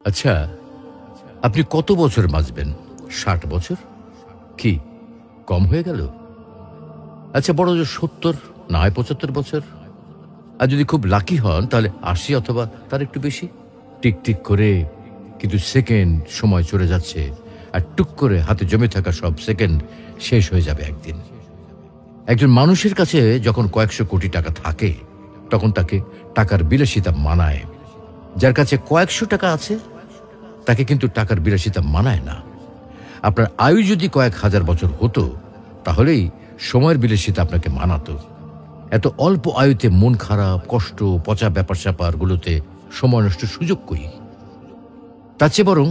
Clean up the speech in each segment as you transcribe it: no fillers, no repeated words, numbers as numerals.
আচ্ছা, আপনি কত বছর বাঁচবেন? ৬০ বছর? কি কম হয়ে গেল? আচ্ছা, বড় জোর ৭০, না হয় ৭৫ বছর। আর যদি খুব লাকি হন তাহলে ৮০ অথবা তার একটু বেশি। টিকটিক করে কিন্তু সেকেন্ড সময় চলে যাচ্ছে, আর টুক করে হাতে জমে থাকা সব সেকেন্ড শেষ হয়ে যাবে একদিন। একজন মানুষের কাছে যখন কয়েকশো কোটি টাকা থাকে, তখন তাকে টাকার বিলাসিতা মানায়। যার কাছে কয়েকশো টাকা আছে, তাকে কিন্তু টাকার বিলাসিতা মানায় না। আপনার আয়ু যদি কয়েক হাজার বছর হতো, তাহলেই সময়ের বিলাসিতা আপনাকে মানাতো। এত অল্প আয়ুতে মন খারাপ, কষ্ট, পচা ব্যাপার স্যাপারগুলোতে সময় নষ্ট সুযোগ কই? তার চেয়ে বরং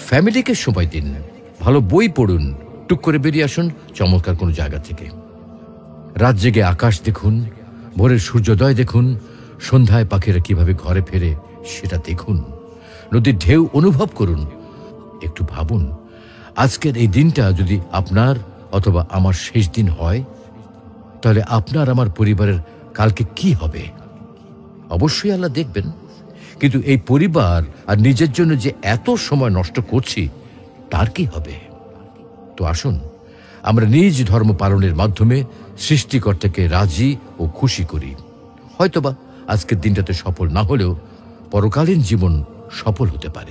ফ্যামিলিকে সময় দিন, ভালো বই পড়ুন, টুক করে বেরিয়ে আসুন চমৎকার কোনো জায়গা থেকে। রাত জেগে আকাশ দেখুন, ভোরের সূর্যোদয় দেখুন, সন্ধ্যায় পাখিরা কিভাবে ঘরে ফেরে সেটা দেখুন, নদীর ঢেউ অনুভব করুন। একটু ভাবুন, আজকের এই দিনটা যদি আপনার অথবা আমার শেষ দিন হয়, তাহলে আপনার আমার পরিবারের কালকে কি হবে? অবশ্যই আল্লাহ দেখবেন, কিন্তু এই পরিবার আর নিজের জন্য যে এত সময় নষ্ট করছি, তার কি হবে? তো আসুন, আমরা নিজ ধর্ম পালনের মাধ্যমে সৃষ্টিকর্তাকে রাজি ও খুশি করি। হয়তোবা আজকের দিনটাতে সফল না হলেও পরকালীন জীবন সফল হতে পারে।